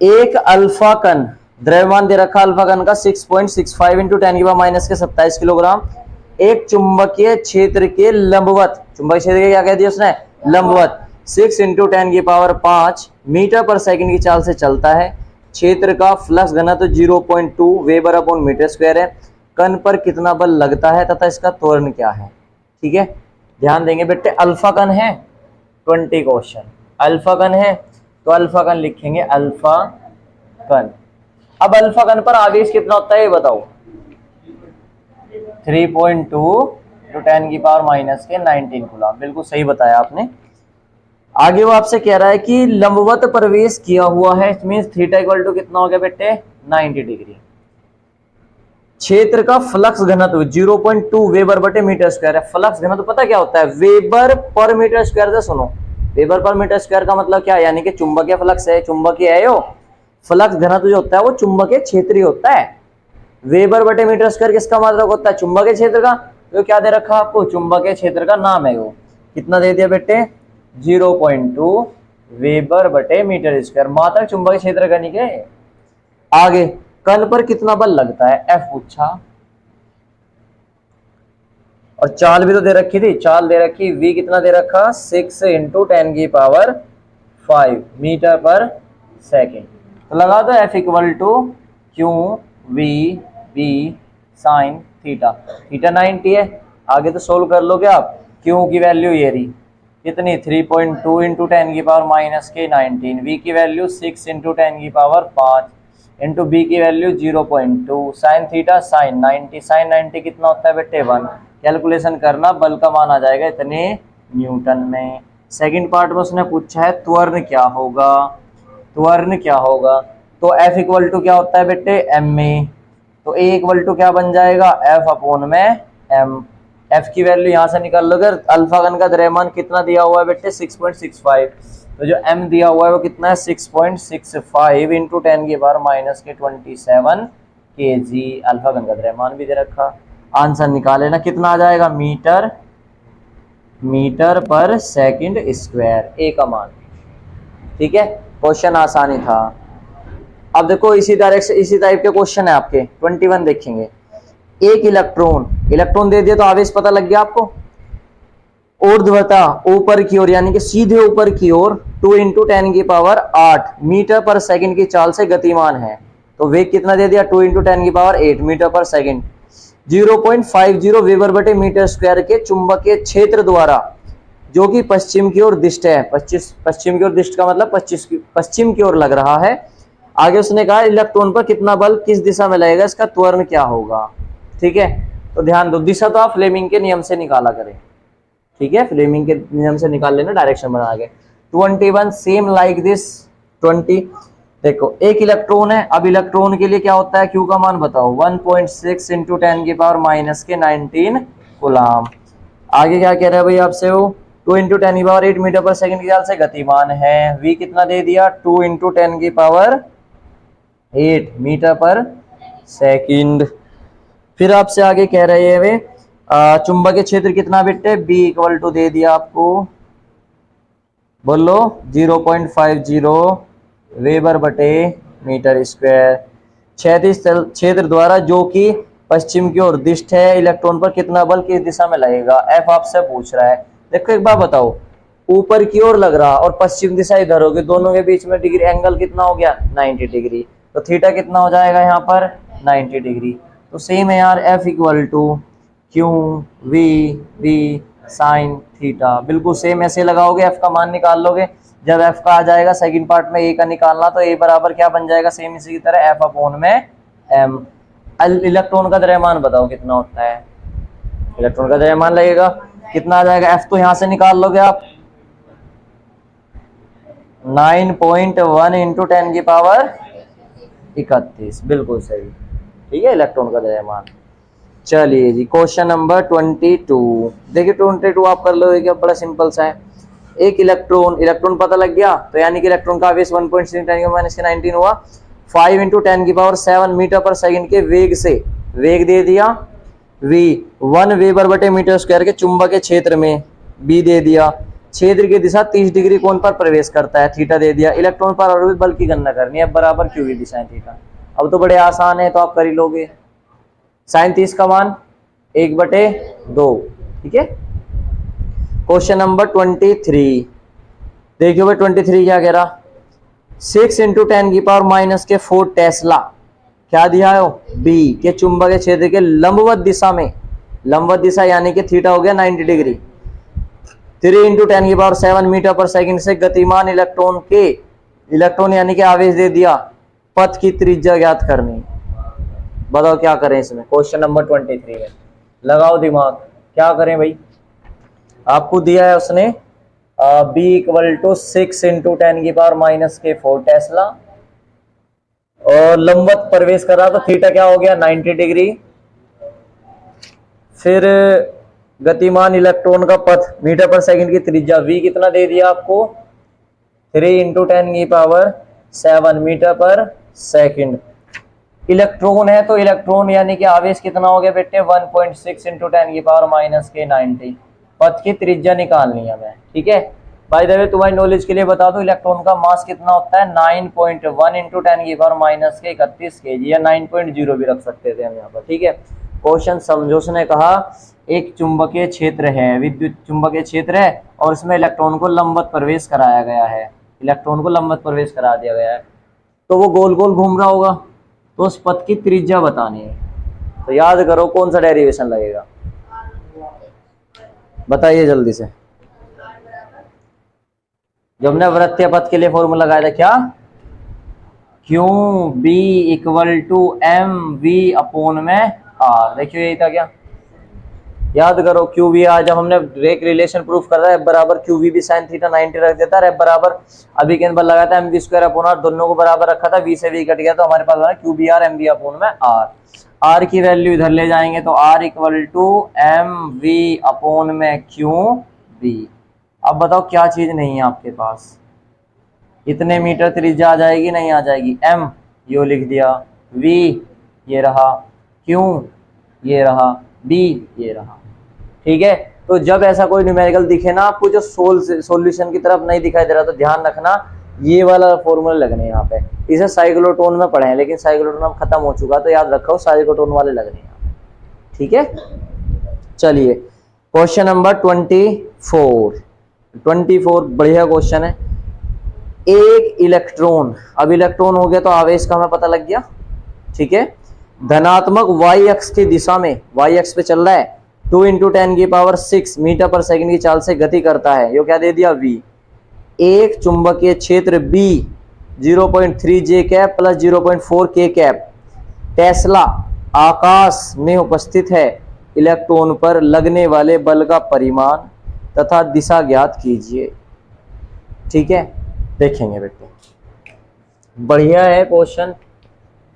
एक अल्फा कण, द्रव्यमान दे रखा अल्फा कण का 6.65 इंटू 10 की पावर माइनस के 27 किलोग्राम, एक चुंबकीय क्षेत्र के लंबवत, चुंबकीय क्षेत्र के क्या कह दिया उसने, लंबवत 6 इंटू 10 की पावर 5 मीटर पर सेकंड की चाल से चलता है। क्षेत्र का फ्लक्स घनत्व 0.2 वेबर अपॉन मीटर स्क्वायर है। कण पर कितना बल लगता है तथा इसका त्वरण क्या है। ठीक है, ध्यान देंगे बेटे। अल्फा कण है, 20 क्वेश्चन, अल्फा कण है तो अल्फा कण लिखेंगे अल्फा कण। अब अल्फा कण पर आवेश कितना होता है ये बताओ। 3.2 टू 10 की पावर माइनस के 19 कूलम, बिल्कुल सही बताया आपने। आगे वो आपसे कह रहा है कि लंबवत प्रवेश किया हुआ है, it means theta equal to कितना हो गया बेटे, 90 डिग्री। क्षेत्र का फ्लक्स घनत्व 0.2 वेबर बटे मीटर स्क्वायर है। फ्लक्स घनत्व पता क्या होता है, वेबर पर मीटर स्क्वायर से। सुनो, वेबर पर मीटर स्क्वायर का मतलब क्या है, यानी कि चुंबकीय फ्लक्स है, चुंबकीय है यो। फ्लक्स घनत्व जो होता है वो चुंबकीय क्षेत्रीय होता है। वेबर बटे मीटर स्क्वायर किसका मात्रक होता है, चुंबकीय क्षेत्र का। तो क्या दे रखा आपको, चुंबकीय क्षेत्र का नाम है वो। कितना दे दिया बेटे, 0.2 वेबर बटे मीटर स्क्वायर, मात्रक चुंबकीय क्षेत्र का नहीं के। आगे कण पर कितना बल लगता है, एफ पूछा। और चाल भी तो दे रखी थी, चाल दे रखी, v कितना दे रखा, 6 इंटू 10 की पावर 5 मीटर पर सेकेंड। तो लगा दो F equal to Q V B sine theta. Theta 90 है, आगे तो सोल्व कर लोगे आप। क्यू की वैल्यू ये रही कितनी, 3.2 इंटू 10 की पावर माइनस के 19, v की वैल्यू 6 इंटू 10 की पावर 5 इंटू बी की value 0.2, sine theta sine 90, sine 90 कितना होता है बेटे 1। कैलकुलेशन करना, बल का मान आ जाएगा इतने न्यूटन में। सेकंड पार्ट में उसने पूछा है त्वरण क्या होगा, त्वरण क्या होगा। तो F इक्वल टू क्या होता है बेटे, एम ए। तो A इक्वल टू क्या बन जाएगा, F अपॉन में m। F की वैल्यू यहां से निकाल लोगे। अल्फा कण का द्रव्यमान कितना दिया हुआ है बेटे, 6.65। तो जो m दिया हुआ है वो कितना है, 6.65 इंटू 10 की पावर माइनस के 27 kg। अल्फा कण का द्रव्यमान भी दे रखा। आंसर निकाले ना, कितना आ जाएगा, मीटर पर सेकंड स्क्वायर, ए का मान। ठीक है, क्वेश्चन आसानी था। अब देखो इसी डायरेक्शन, इसी टाइप के क्वेश्चन है आपके 21 देखेंगे। एक इलेक्ट्रॉन दे दिया तो आवेश पता लग गया आपको। ऊर्ध्वता ऊपर की ओर, यानी कि सीधे ऊपर की ओर 2 इंटू 10 की पावर 8 मीटर पर सेकंड की चाल से गतिमान है। तो वेग कितना दे दिया, 2 इंटू 10 की पावर 8 मीटर पर सेकंड। 0.50 वेबर बटे मीटर स्क्वायर के चुंबकीय क्षेत्र द्वारा, जो कि पश्चिम की ओर दिष्ट है। पश्चिम की ओर दिष्ट का मतलब पश्चिम की ओर लग रहा है। आगे उसने कहा इलेक्ट्रॉन पर कितना बल किस दिशा में लगेगा, इसका त्वरण क्या होगा। ठीक है, तो ध्यान दो, दिशा तो आप फ्लेमिंग के नियम से निकाला करें। ठीक है, फ्लेमिंग के नियम से निकाल लेना, डायरेक्शन बना के। 21 सेम लाइक दिस 20। देखो एक इलेक्ट्रॉन है, अब इलेक्ट्रॉन के लिए क्या होता है, क्यू का मान बताओ, 1.6 इंटू 10 की पावर माइनस के 19 कूलम। आगे क्या कह रहा है भाई आपसे, वो 2 इंटू 10 की पावर 8 मीटर पर सेकंड की चाल से गतिमान है। v कितना दे दिया, 2 इंटू 10 की पावर 8 मीटर पर सेकंड। फिर आपसे आगे कह रहे हैं वे चुंबकीय क्षेत्र कितना बेटे, B इक्वल टू दे दिया आपको, बोलो 0.50 वेबर बटे मीटर स्क्वायर। क्षैतिज क्षेत्र द्वारा, जो कि पश्चिम की ओर दिष्ट है, इलेक्ट्रॉन पर कितना बल किस दिशा में लगेगा, F आपसे पूछ रहा है। देखो एक बात बताओ, ऊपर की ओर लग रहा और पश्चिम दिशा इधर होगी, दोनों के बीच में डिग्री एंगल कितना हो गया, 90 डिग्री। तो थीटा कितना हो जाएगा यहाँ पर, 90 डिग्री। तो सेम है यार, F equal to Q V B sine theta, बिल्कुल सेम ऐसे लगाओगे, F का मान निकाल लोगे। जब F का आ जाएगा सेकंड पार्ट में A का निकालना, तो A बराबर क्या बन जाएगा, सेम इसी की तरह F अपॉन में M। इलेक्ट्रॉन का द्रव्यमान बताओ कितना होता है, इलेक्ट्रॉन का द्रव्यमान लगेगा कितना आ जाएगा, F तो यहां से निकाल लोगे आप, 9.1 इंटू 10 की पावर 31, बिल्कुल सही। ठीक है, इलेक्ट्रॉन का द्रव्यमान। चलिए जी, क्वेश्चन नंबर 22 देखिए, 22 आप कर लो, क्या बड़ा सिंपल सा है। एक इलेक्ट्रॉन पता लग गया, तो यानी कि इलेक्ट्रॉन का आवेश 1.6 10 की माइनस 19 हुआ। 5 इंटू 10 की पावर 7 मीटर पर सेकंड के वेग से, वेग दे दिया v 1 वेबर बटे मीटर स्क्वायर के चुंबकीय क्षेत्र में, b दे दिया। क्षेत्र की दिशा 30 डिग्री कोण पर प्रवेश करता है, थीटा दे दिया। इलेक्ट्रॉन पर आरोपित बल की गणना करनी है, बराबर क्यू की दिशा थीटा। अब तो बड़े आसान है, तो आप कर ही लोगे। साइन 30 का मान 1/2, ठीक है। क्वेश्चन नंबर 23 देखियो भाई, 23 क्या कह रहा, 6 × 10⁻⁻⁴ टेस्ला क्या दिया है, बी के चुंबकीय क्षेत्र के लंबवत दिशा में, लंबवत दिशा यानी कि थीटा हो गया 90 डिग्री, 3 × 10⁻⁷ मीटर/सेकंड से गतिमान इलेक्ट्रॉन के, इलेक्ट्रॉन यानी कि आवेश दे दिया, पथ की त्रिज्या ज्ञात करनी। बताओ क्या करें इसमें, क्वेश्चन नंबर 23 में लगाओ दिमाग, क्या करें भाई। आपको दिया है उसने B = 6 × 10⁻⁻⁴ टेस्ला, और लंबवत प्रवेश कर रहा तो थीटा क्या हो गया 90 डिग्री। फिर गतिमान इलेक्ट्रॉन का पथ मीटर/सेकंड की त्रिज्या v कितना दे दिया आपको, 3 × 10⁻⁷ मीटर/सेकंड। इलेक्ट्रॉन है तो इलेक्ट्रॉन यानी कि आवेश कितना हो गया बेटे, 1.6 × 10⁻⁻⁻⁻। पथ की त्रिज्या निकालनी है हमें, ठीक है। बाय द वे तुम्हारी नॉलेज के लिए बता दो, इलेक्ट्रॉन का मास कितना होता है, 9.1 × 10⁻⁻31 kg, या 9.0 भी रख सकते थे हम यहाँ पर, ठीक है। क्वेश्चन समझो, उसने कहा एक चुंबकीय क्षेत्र है, विद्युत चुंबकीय क्षेत्र है, और इसमें इलेक्ट्रॉन को लंबवत प्रवेश कराया गया है, इलेक्ट्रॉन को लंबवत प्रवेश करा दिया गया है, तो वो गोल गोल घूम रहा होगा, तो उस पथ की त्रिज्या बतानी है। तो याद करो कौन सा डेरिवेशन लगेगा, बताइए जल्दी से। जो हमने वृत्तीय पथ के लिए फॉर्मूला लगाया था, क्या, क्यू बी = mv/r। देखियो यही था क्या, याद करो क्यू वी। आज जब हमने एक रिलेशन प्रूफ कर रहा है, बराबर क्यू वी भी साइन थीटा 90 रख देता है, बराबर अभी के अंदर लगाया था mv²/r, दोनों को बराबर रखा था, v से v कट गया, तो हमारे पास बना Q B R mv/r। r की वैल्यू इधर ले जाएंगे तो r = mv/qb। अब बताओ क्या चीज नहीं है आपके पास, इतने मीटर त्रिज्या आ जाएगी, नहीं आ जाएगी, m यो लिख दिया, v ये रहा, q ये रहा, b ये रहा, ठीक है। तो जब ऐसा कोई न्यूमेरिकल दिखे ना आपको जो सॉल्यूशन की तरफ नहीं दिखाई दे रहा, तो ध्यान रखना ये वाला फॉर्मूला लगने यहाँ पे। इसे साइक्लोटोन में पढ़े हैं, लेकिन साइक्लोटोन अब खत्म हो चुका, तो याद रखो साइक्लोटोन वाले लगने यहाँ, ठीक है। चलिए क्वेश्चन नंबर 24 बढ़िया क्वेश्चन है। एक इलेक्ट्रॉन, अब इलेक्ट्रॉन हो गया तो आवेश का हमें पता लग गया, ठीक है। धनात्मक y अक्ष की दिशा में, y अक्ष पे चल रहा है, 2 × 10⁻�6 मीटर/सेकंड की चाल से गति करता है, यो क्या दे दिया v। एक चुंबकीय क्षेत्र B 0.3 j cap + 0.4 k cap Tesla आकाश में उपस्थित है, इलेक्ट्रॉन पर लगने वाले बल का परिमाण तथा दिशा ज्ञात कीजिए, ठीक है। देखेंगे बेटे, बढ़िया है क्वेश्चन,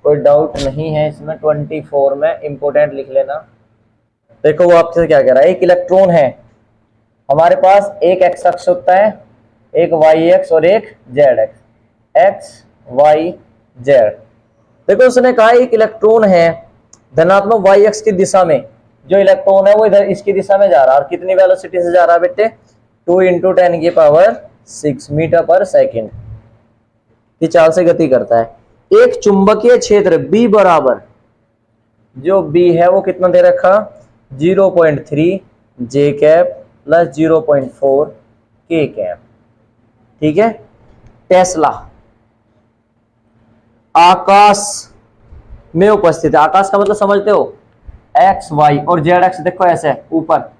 कोई डाउट नहीं है इसमें। 24 में इंपोर्टेंट लिख लेना। देखो वो आपसे क्या कह रहा है, एक इलेक्ट्रॉन है हमारे पास, एक एक्स अक्ष होता है, एक वाई एक्स और एक Z X, X Y Z. देखो उसने कहा एक इलेक्ट्रॉन है धनात्मक वाई एक्स की दिशा में, जो इलेक्ट्रॉन है वो इधर इसकी दिशा में जा रहा है, और कितनी वेलोसिटी से जा रहा है बेटे, 2 × 10⁻⁶ मीटर/सेकंड की चाल से गति करता है। एक चुंबकीय क्षेत्र B बराबर, जो B है वो कितना दे रखा, 0.3 j कैप + 0.4 k कैप, ठीक है। टेस्ला आकाश में उपस्थित है, आकाश का मतलब समझते हो, एक्स वाई और जेड एक्स, देखो ऐसे ऊपर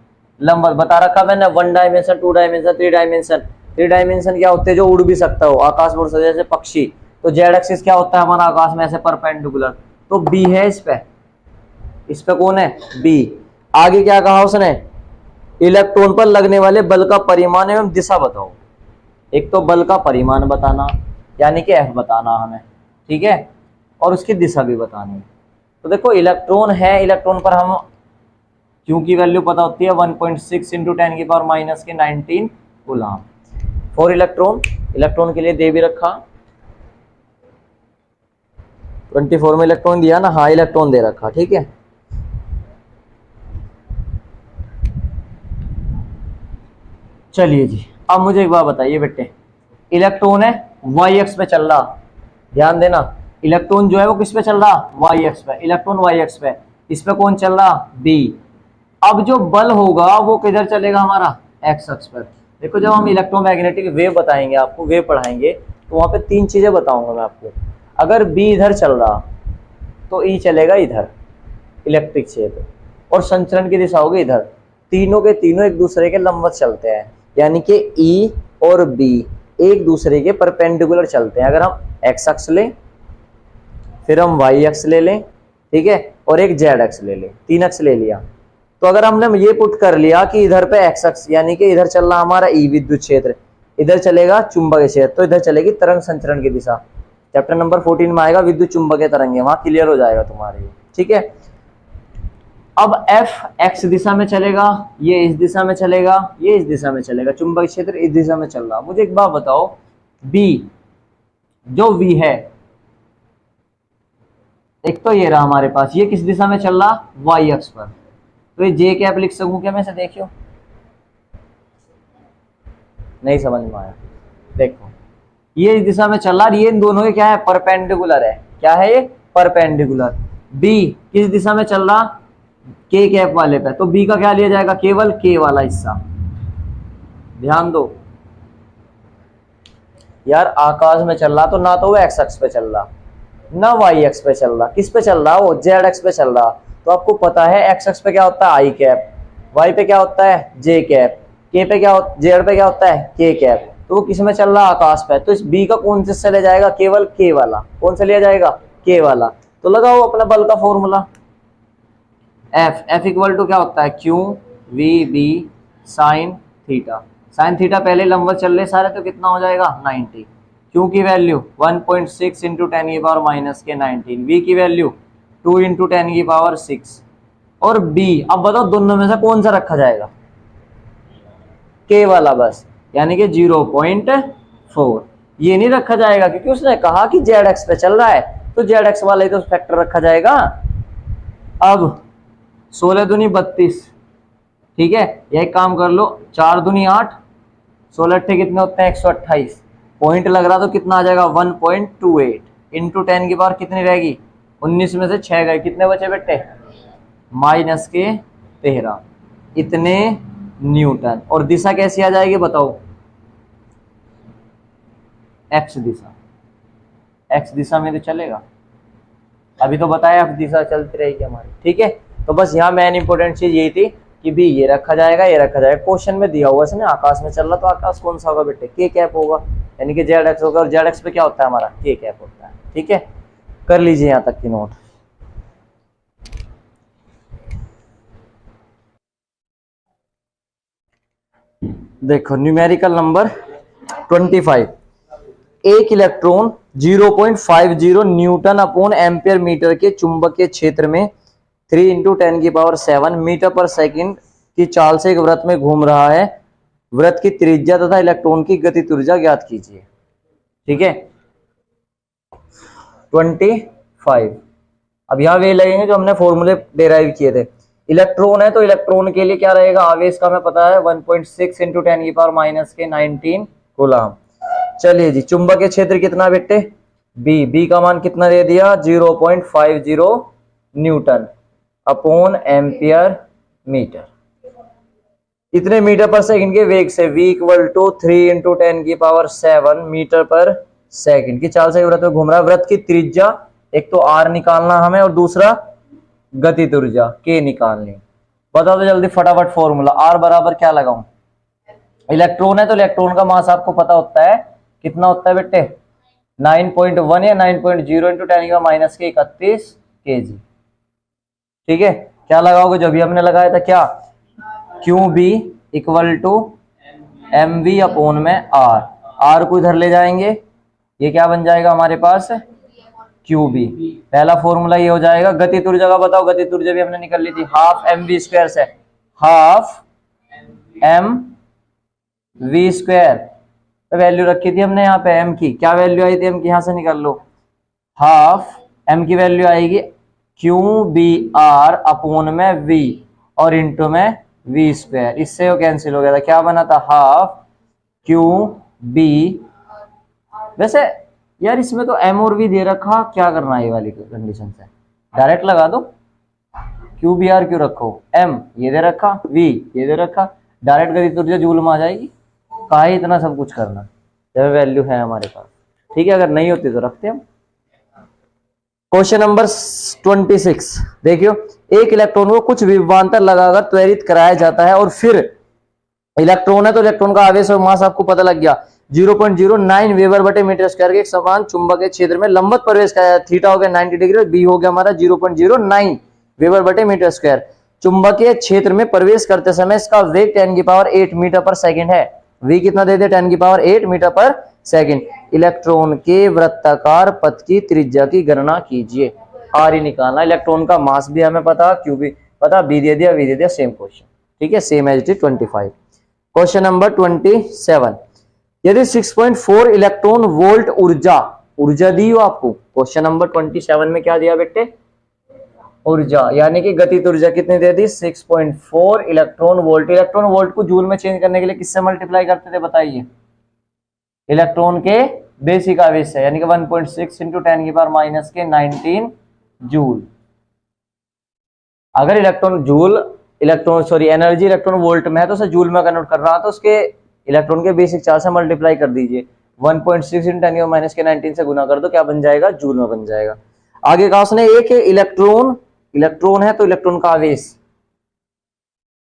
लंबवत बता रखा मैंने, 1 डायमेंशन 2 डायमेंशन 3 डायमेंशन। 3 डायमेंशन क्या होते हैं, जो उड़ भी सकता हो, आकाश में जैसे पक्षी। तो जेड एक्सिस क्या होता है हमारा, आकाश में ऐसे परपेंडिकुलर, तो बी है इस पे कौन है, बी। आगे क्या कहा उसने, इलेक्ट्रॉन पर लगने वाले बल का परिमाण एवं दिशा बताओ। एक तो बल का परिमाण बताना, यानी कि एफ बताना हमें, ठीक है, और उसकी दिशा भी बतानी है। तो देखो इलेक्ट्रॉन है, इलेक्ट्रॉन पर हम क्यू की वैल्यू पता होती है 1.6 × 10⁻⁻19 कूलम फॉर इलेक्ट्रॉन, इलेक्ट्रॉन के लिए दे भी रखा। 24 में इलेक्ट्रॉन दिया ना, हाँ इलेक्ट्रॉन दे रखा, ठीक है। चलिए जी, अब मुझे एक बात बताइए बेटे, इलेक्ट्रॉन है वाई एक्स पे चल रहा, ध्यान देना, इलेक्ट्रॉन जो है वो किस पे चल रहा, वाई एक्स पे, इलेक्ट्रॉन वाई एक्स पे, इस पे कौन चल रहा, बी। अब जो बल होगा वो किधर चलेगा हमारा, एक्स अक्ष पर। देखो जब हम इलेक्ट्रोमैग्नेटिक वेव बताएंगे आपको, वेव पढ़ाएंगे, तो वहां पे तीन चीजें बताऊंगा मैं आपको। अगर बी इधर चल रहा तो ई चलेगा इधर, इलेक्ट्रिक क्षेत्र, और संचरण की दिशा होगी इधर। तीनों के तीनों एक दूसरे के लंबवत चलते हैं, यानी कि ई और बी एक दूसरे के परपेंडिकुलर चलते हैं। अगर हम एक्स अक्ष लें, फिर हम वाई अक्ष ले लें, ठीक है, और एक जेड अक्ष ले लें, तीन अक्ष ले लिया, तो अगर हमने ये पुट कर लिया कि इधर पे एक्स अक्ष यानी कि इधर चल रहा हमारा ई विद्युत क्षेत्र, इधर चलेगा चुंबकीय क्षेत्र, तो इधर चलेगी तरंग संचरण की दिशा। चैप्टर नंबर 14 में आएगा विद्युत चुंबकीय तरंगे, वहां क्लियर हो जाएगा तुम्हारे, ठीक है। अब एफ एक्स दिशा में चलेगा, ये इस दिशा में चलेगा, ये इस दिशा में चलेगा, चुंबकीय क्षेत्र इस दिशा में चल रहा। मुझे एक बात बताओ, बी जो वी है, एक तो ये रहा हमारे पास, ये किस दिशा में चल रहा, वाई अक्ष पर, तो ये जे कैप लिख सकूं क्या मैं से, देखियो नहीं समझ में आया, देखो ये इस दिशा में चल रहा, ये इन दोनों के क्या है, परपेंडिकुलर है, क्या है ये, परपेंडिकुलर। बी किस दिशा में चल रहा, के कैप वाले पे, तो बी का क्या लिया जाएगा, केवल के वाला हिस्सा। ध्यान दो यार, आकाश में चल रहा तो ना तो वो एक्स अक्ष पे चल रहा ना वाई एक्स पे चल रहा, किस पे चल रहा, वो जेड एक्स पे चल रहा। तो आपको पता है एक्स अक्ष पे क्या होता है, आई कैप, वाई पे क्या होता है, जे कैप, के पे क्या होता, जेड पे क्या होता है, के कैप। तो वो किस में चल रहा, आकाश पे, तो इस बी का कौन से लिया जाएगा, केवल के वाला। कौन सा लिया जाएगा, के वाला। तो लगाओ अपना बल का formula, F, F equal to क्या होता है, Q V B sine theta. Sine theta पहले लंबवत चल रहे सारे, तो कितना हो जाएगा 90। क्यू की वैल्यू 1.6 इंटू 10 की पावर माइनस के 19, वी की वैल्यू 2 इंटू 10 की पावर 6, और बी, अब बताओ दोनों में से कौन सा रखा जाएगा, के वाला बस, यानी कि 0.4। ये नहीं रखा जाएगा क्योंकि उसने कहा कि जेड एक्स पे चल रहा है, तो जेड एक्स वाला ही तो फैक्टर रखा जाएगा। अब 16 दूनी 32, ठीक है, यह काम कर लो, 4 दूनी 8, 16 अट्ठे कितने होते हैं 128, पॉइंट लग रहा तो कितना आ जाएगा 1.28 इंटू 10 की पावर कितनी रहेगी 19 में से 6 गए, कितने बचे बेटे माइनस के 13, इतने न्यूटन। और दिशा कैसी आ जाएगी बताओ, एक्स दिशा, एक्स दिशा में तो चलेगा, अभी तो बताया एक्स दिशा चलती रहेगी हमारी, ठीक है। तो बस यहाँ मेन इंपॉर्टेंट चीज यही थी कि भी ये रखा जाएगा, ये रखा जाएगा। क्वेश्चन में दिया हुआ इसने आकाश में चल रहा, तो आकाश कौन सा होगा बेटे, के कैप होगा, यानी कि जेड एक्स होगा, और जेड एक्स पे क्या होता है हमारा, के कैप होता है, ठीक है। कर लीजिए यहाँ तक की नोट। देखो न्यूमेरिकल नंबर 25, एक electron 0.50 newton upon ampere metre के चुंबकीय क्षेत्र में 3 इंटू 10 की पावर 7 मीटर पर सेकंड की चाल से एक वृत्त में घूम रहा है। वृत्त की त्रिज्या तथा इलेक्ट्रॉन की गति ऊर्जा ज्ञात कीजिए, ठीक है। 25, अब यहां वे लगेंगे जो हमने फॉर्मूले डेराइव किए थे। इलेक्ट्रॉन है तो इलेक्ट्रॉन के लिए क्या रहेगा, आवेश का हमें पता है 1.6 इंटू 10 की पावर माइनस के 19 कूलम। चलिए जी, चुंबकीय क्षेत्र कितना बेटे, बी, बी का मान कितना दे दिया 0.50 न्यूटन अपॉन एम्पियर मीटर, इतने मीटर पर सेकंड के वेग से, v इक्वल टू 3 इंटू 10 की पावर 7 मीटर पर सेकंड की चाल से वृत्त में घूम रहा है। वृत्त की त्रिज्या, एक तो r निकालना हमें और दूसरा गति ऊर्जा k निकालनी। बता दो जल्दी फटाफट फॉर्मूला, r बराबर क्या लगाऊं, इलेक्ट्रॉन है तो इलेक्ट्रॉन का मास आपको पता होता है कितना होता है बेटे 9.1 या 9.0 इंटू 10 की माइनस के 31 kg, ठीक है। क्या लगाओगे, जो भी हमने लगाया था क्या, Q B equal to M V upon में आर, आर को इधर ले जाएंगे, ये क्या बन जाएगा हमारे पास क्यू बी। पहला फॉर्मूला ये हो जाएगा। गति ऊर्जा का बताओ, गति ऊर्जा भी हमने निकल ली थी, हाफ एम वी स्क्वायर से, हाफ एम वी स्क्वायर तो वैल्यू रखी थी हमने यहाँ पे एम की, क्या वैल्यू आई थी एम की, यहां से निकाल लो, हाफ एम की वैल्यू आएगी क्यू बी आर अपॉन में वी और इंटू में वी स्क्वायर, इससे वो कैंसिल हो गया था, क्या बना था हाफ क्यू बी। वैसे यार इसमें तो एम और वी दे रखा, क्या करना है ये वाली कंडीशन से, डायरेक्ट लगा दो। क्यू बी आर क्यों रखो, एम ये दे रखा, वी ये दे रखा, डायरेक्ट गति ऊर्जा जूल में आ जाएगी। कहा है इतना सब कुछ करना जब वैल्यू है हमारे पास। ठीक है, अगर नहीं होती तो रखते हम। क्वेश्चन नंबर 26 देखियो, एक इलेक्ट्रॉन को कुछ विभवांतर लगाकर त्वरित कराया जाता है और फिर इलेक्ट्रॉन है तो इलेक्ट्रॉन का आवेश और मास आपको पता लग गया 0.09 वेबर बटे मीटर स्क्वायर के एक समान चुंबकीय क्षेत्र में लंबवत प्रवेश कराया। थीटा हो गया 90 डिग्री और बी हो गया हमारा 0.09 वेबर बटे मीटर स्क्वायर। चुंबकीय क्षेत्र में प्रवेश करते समय इसका वेग 10⁸ मीटर पर सेकंड है। वी कितना दे दे 10⁸ मीटर पर सेकंड। इलेक्ट्रॉन के वृत्ताकार पथ की त्रिज्या की गणना कीजिए। आर ही निकालना। इलेक्ट्रॉन का मास भी हमें पता, क्यू भी पता, बी दे दिया, वी दे दिया, सेम क्वेश्चन। ठीक है, same as it is 25। Question number 27, यदि 6.4 इलेक्ट्रॉन वोल्ट ऊर्जा दी हो आपको। क्वेश्चन नंबर 27 में क्या दिया बेटे, ऊर्जा, यानी कि गतिज ऊर्जा कितनी दे दी 6.4 इलेक्ट्रॉन वोल्ट। इलेक्ट्रॉन वोल्ट को जूल में चेंज करने के लिए किससे मल्टीप्लाई करते थे बताइए, इलेक्ट्रॉन के बेसिक आवेश है, यानी कि 1.6 इंटू 10⁻⁻19 जूल। अगर एनर्जी इलेक्ट्रॉन वोल्ट में है तो उसे जूल में कन्वर्ट कर रहा है, तो उसके इलेक्ट्रॉन के बेसिक चार्ज से मल्टीप्लाई कर दीजिए, 1.6 इंटू 10⁻⁻19 से गुना कर दो, क्या बन जाएगा, जूल में बन जाएगा। आगे कहा उसने, एक इलेक्ट्रॉन है तो इलेक्ट्रॉन का आवेश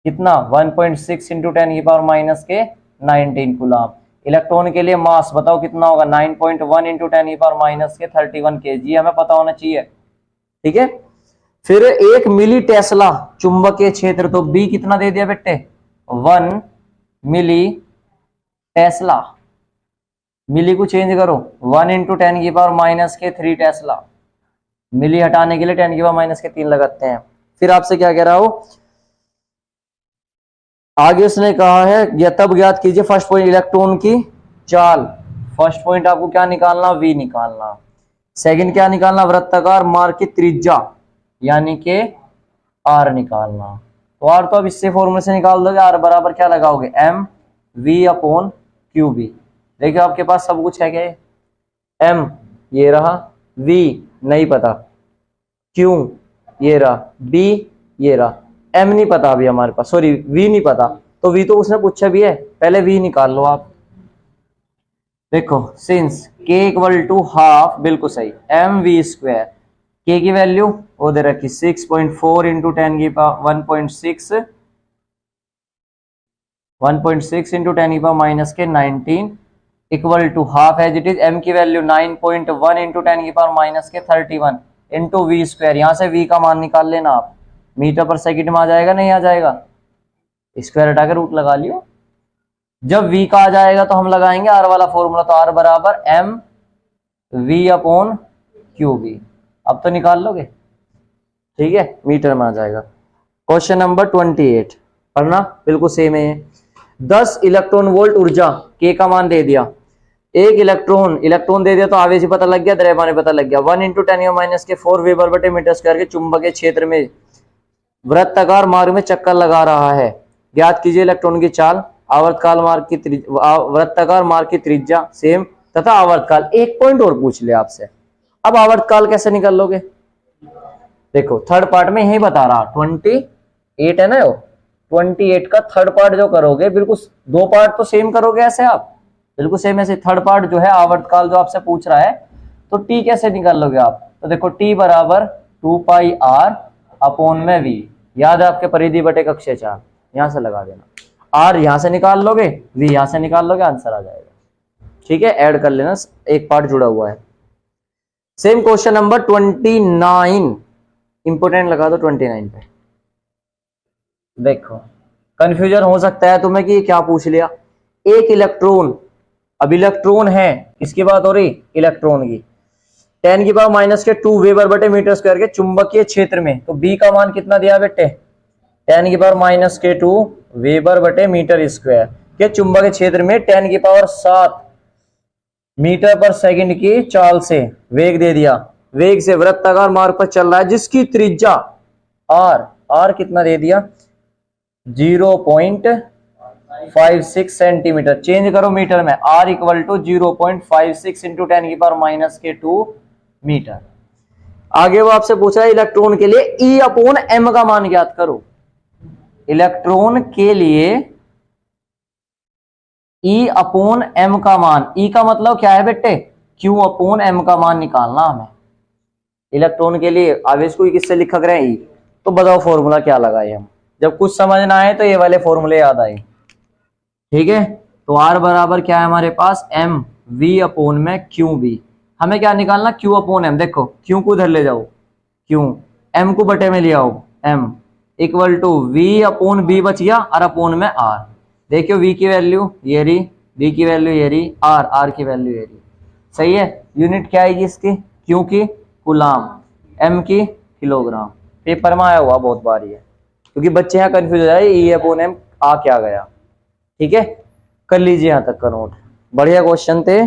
कितना 1.6 इंटू 10⁻⁻19 कूलम। इलेक्ट्रॉन के लिए मास बताओ कितना होगा 9.1 इंटू 10⁻31 kg, हमें पता होना चाहिए। ठीक है, फिर 1 मिली टेस्ला चुंबकीय क्षेत्र, तो बी कितना दे दिया बेटे 1 मिली टेस्ला। मिली को चेंज करो 1 इंटू 10⁻³ टेस्ला। मिली हटाने के लिए 10⁻³ लगाते हैं। फिर आपसे क्या कह रहा हो, आगे उसने कहा है या तब ज्ञात कीजिए फर्स्ट पॉइंट इलेक्ट्रॉन की चाल। फर्स्ट पॉइंट आपको क्या निकालना, वी निकालना। सेकंड क्या निकालना, वृत्ताकार मार्ग की त्रिज्या यानी कि आर निकालना। तो आर तो अब इससे फॉर्मूले से निकाल दोगे, आर बराबर क्या लगाओगे M V upon Q B. देखिए आपके पास सब कुछ है क्या, एम ये रहा, वी नहीं पता, क्यू ये रहा, बी ये रहा, एम नहीं पता अभी हमारे पास, सॉरी वी नहीं पता, तो वी तो उसने पूछा भी है, पहले वी निकाल लो आप। देखो since k equal to half, बिल्कुल सही, एम वी स्क्वायर, k की वैल्यू वो दे रखी 6.4 into 1.6 into 10⁻⁻19 equal to half as it is. m की वैल्यू 9.1 इंटू 10⁻⁻31 इंटू वी स्क्वायर। यहां से v का मान निकाल लेना आप, मीटर पर सेकंड में आ जाएगा, नहीं आ जाएगा, स्क्वायर हटाकर रूट लगा लियो। जब v का आ जाएगा तो हम लगाएंगे r वाला फॉर्मूला, तो r बराबर m v upon Q B. अब तो निकाल लोगे, ठीक है, मीटर में आ जाएगा। क्वेश्चन नंबर 28 पढ़ना, बिल्कुल सेम है। 10 इलेक्ट्रॉन वोल्ट ऊर्जा k का मान दे दिया, एक इलेक्ट्रॉन दे दिया तो आवेश पता लग गया, द्रव्यमान पता लग गया। 1 इंटू 10⁻⁴ वेबर बटे मीटर स्क्वायर के चुंबकीय क्षेत्र में वृत्ताकार मार्ग में चक्कर लगा रहा है। ज्ञात कीजिए इलेक्ट्रॉन की चाल, आवर्तकाल मार्ग की वृत्ताकार मार्ग की त्रिज्या सेम तथा आवर्तकाल। एक पॉइंट और पूछ ले आपसे, अब आवर्तकाल कैसे निकाल लोगे, देखो थर्ड पार्ट में यही बता रहा 28 है ना, 28 का थर्ड पार्ट जो करोगे, बिल्कुल दो पार्ट तो सेम करोगे ऐसे आप, बिल्कुल सेम ऐसे। थर्ड पार्ट जो है आवर्तकाल जो आपसे पूछ रहा है, तो टी कैसे निकाल लोगे आप, तो देखो टी बराबर 2πr अपॉन में वी, याद है आपके परिधि बटे कक्षीय चाल, यहां से लगा देना, आर यहां से निकाल लोगे, वी यहां से निकाल लोगे, आंसर आ जाएगा। ठीक है, ऐड कर लेना, एक पार्ट जुड़ा हुआ है। सेम क्वेश्चन नंबर 29, इंपोर्टेंट लगा दो 29 पे। देखो कंफ्यूजन हो सकता है तुम्हें कि क्या पूछ लिया, एक इलेक्ट्रॉन, अब इलेक्ट्रॉन है, इसकी बात हो रही इलेक्ट्रॉन की, 10⁻⁻² वेबर बटे मीटर स्क्वायर के चुंबकीय क्षेत्र में, तो बी का मान कितना दिया बेटे 10⁻⁻² वेबर बटे मीटर स्क्वायर के चुंबकीय क्षेत्र में 10⁷ मीटर पर सेकंड की चाल से वेग दे दिया, वेग से वृत्ताकार मार्ग पर चल रहा है जिसकी त्रिज्या आर कितना दे दिया 0.09 0.56 सेंटीमीटर, चेंज करो मीटर में, R equal to 0.56 into 10⁻⁻2 metre. आगे वो आपसे पूछा है इलेक्ट्रॉन के लिए E अपॉन M का मान ज्ञात करो। इलेक्ट्रॉन के लिए E अपॉन M का मान, E का मतलब क्या है बेटे, Q अपॉन M का मान निकालना हमें इलेक्ट्रॉन के लिए। आवेश को किससे लिखा करें, E। तो बताओ फॉर्मूला क्या लगाए हम, जब कुछ समझ ना आए तो ये वाले फॉर्मूले याद आए। ठीक है, तो R बराबर क्या है हमारे पास, M V अपॉन में QV। हमें क्या निकालना, Q अपॉन M। देखो Q को उधर ले जाओ, Q, M को बटे में ले आओ, M equal to V upon B बच गया और अपॉन में R। देखियो V की वैल्यू ये रही, B की वैल्यू ये रही, R की वैल्यू ये रही। सही है। यूनिट क्या आएगी इसकी, Q की कूलाम, M की किलोग्राम। पेपर में आया हुआ बहुत बार ये, क्योंकि बच्चे यहाँ कंफ्यूज हो जाए E अपॉन M आ क्या गया। ठीक है, कर लीजिए यहाँ तक का नोट। बढ़िया क्वेश्चन थे।